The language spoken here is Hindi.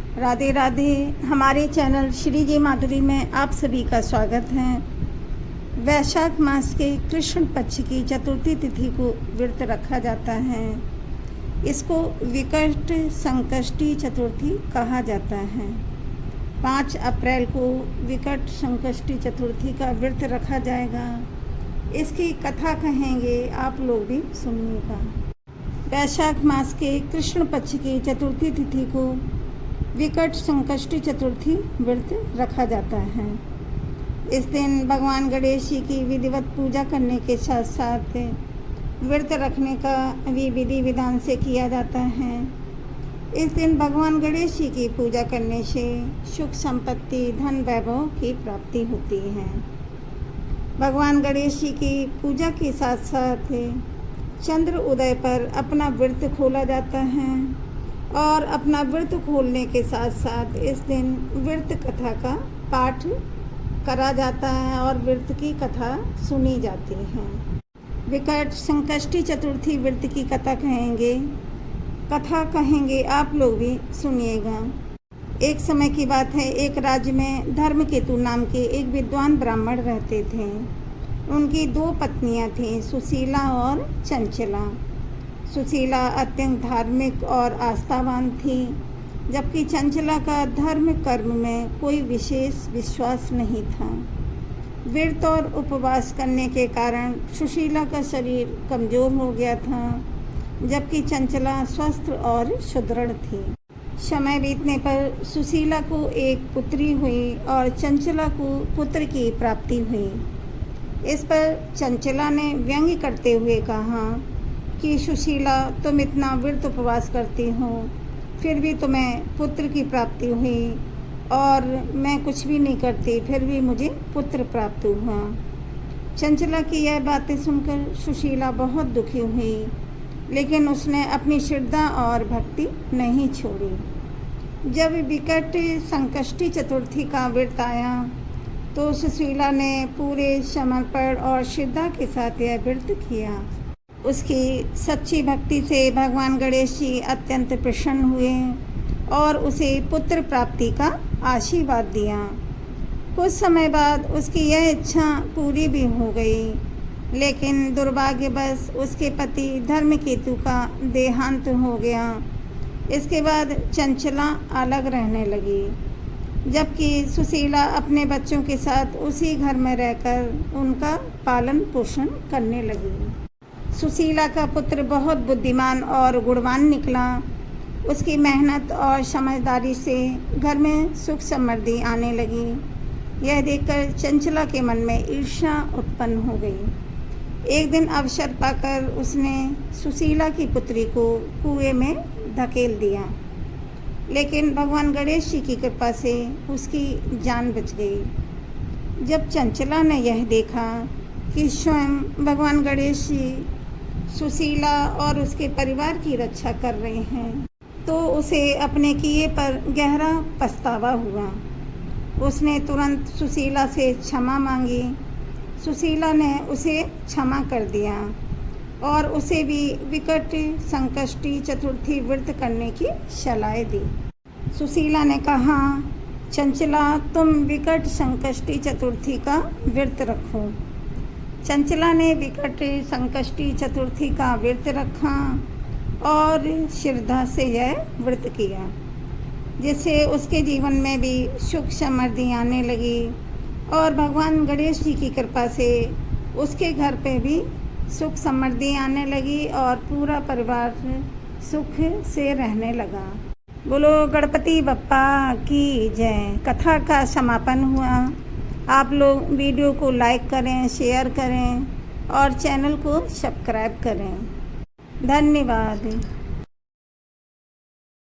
राधे राधे। हमारे चैनल श्री जी माधुरी में आप सभी का स्वागत है। वैशाख मास के कृष्ण पक्ष की चतुर्थी तिथि को व्रत रखा जाता है। इसको विकट संकष्टी चतुर्थी कहा जाता है। 5 अप्रैल को विकट संकष्टी चतुर्थी का व्रत रखा जाएगा। इसकी कथा कहेंगे, आप लोग भी सुनिएगा। वैशाख मास के कृष्ण पक्ष की चतुर्थी तिथि को विकट संकष्टी चतुर्थी व्रत रखा जाता है। इस दिन भगवान गणेश जी की विधिवत पूजा करने के साथ साथ व्रत रखने का भी विधि विधान से किया जाता है। इस दिन भगवान गणेश जी की पूजा करने से सुख संपत्ति धन वैभव की प्राप्ति होती है। भगवान गणेश जी की पूजा के साथ साथ चंद्र उदय पर अपना व्रत खोला जाता है और अपना व्रत खोलने के साथ साथ इस दिन व्रत कथा का पाठ करा जाता है और व्रत की कथा सुनी जाती है। विकट संकष्टी चतुर्थी व्रत की कथा कहेंगे, आप लोग भी सुनिएगा। एक समय की बात है, एक राज्य में धर्मकेतु नाम के एक विद्वान ब्राह्मण रहते थे। उनकी 2 पत्नियां थीं, सुशीला और चंचला। सुशीला अत्यंत धार्मिक और आस्थावान थी, जबकि चंचला का धर्म कर्म में कोई विशेष विश्वास नहीं था। व्रत और उपवास करने के कारण सुशीला का शरीर कमज़ोर हो गया था, जबकि चंचला स्वस्थ और सुदृढ़ थी। समय बीतने पर सुशीला को एक पुत्री हुई और चंचला को पुत्र की प्राप्ति हुई। इस पर चंचला ने व्यंग्य करते हुए कहा कि सुशीला, तुम इतना व्रत उपवास करती हो, फिर भी तुम्हें पुत्र की प्राप्ति हुई और मैं कुछ भी नहीं करती, फिर भी मुझे पुत्र प्राप्त हुआ। चंचला की यह बातें सुनकर सुशीला बहुत दुखी हुई, लेकिन उसने अपनी श्रद्धा और भक्ति नहीं छोड़ी। जब विकट संकष्टी चतुर्थी का व्रत आया तो सुशीला ने पूरे समर्पण और श्रद्धा के साथ यह व्रत किया। उसकी सच्ची भक्ति से भगवान गणेश जी अत्यंत प्रसन्न हुए और उसे पुत्र प्राप्ति का आशीर्वाद दिया। कुछ समय बाद उसकी यह इच्छा पूरी भी हो गई, लेकिन दुर्भाग्यवश उसके पति धर्मकेतु का देहांत हो गया। इसके बाद चंचला अलग रहने लगी, जबकि सुशीला अपने बच्चों के साथ उसी घर में रहकर उनका पालन पोषण करने लगी। सुशीला का पुत्र बहुत बुद्धिमान और गुणवान निकला। उसकी मेहनत और समझदारी से घर में सुख समृद्धि आने लगी। यह देखकर चंचला के मन में ईर्ष्या उत्पन्न हो गई। एक दिन अवसर पाकर उसने सुशीला की पुत्री को कुएं में धकेल दिया, लेकिन भगवान गणेश जी की कृपा से उसकी जान बच गई। जब चंचला ने यह देखा कि स्वयं भगवान गणेश जी सुशीला और उसके परिवार की रक्षा कर रहे हैं, तो उसे अपने किए पर गहरा पछतावा हुआ। उसने तुरंत सुशीला से क्षमा मांगी। सुशीला ने उसे क्षमा कर दिया और उसे भी विकट संकष्टी चतुर्थी व्रत करने की सलाह दी। सुशीला ने कहा, चंचला, तुम विकट संकष्टी चतुर्थी का व्रत रखो। चंचला ने विकट संकष्टी चतुर्थी का व्रत रखा और श्रद्धा से यह व्रत किया, जिससे उसके जीवन में भी सुख समृद्धि आने लगी और भगवान गणेश जी की कृपा से उसके घर पे भी सुख समृद्धि आने लगी और पूरा परिवार सुख से रहने लगा। बोलो गणपति बप्पा की जय। कथा का समापन हुआ। आप लोग वीडियो को लाइक करें, शेयर करें और चैनल को सब्सक्राइब करें। धन्यवाद।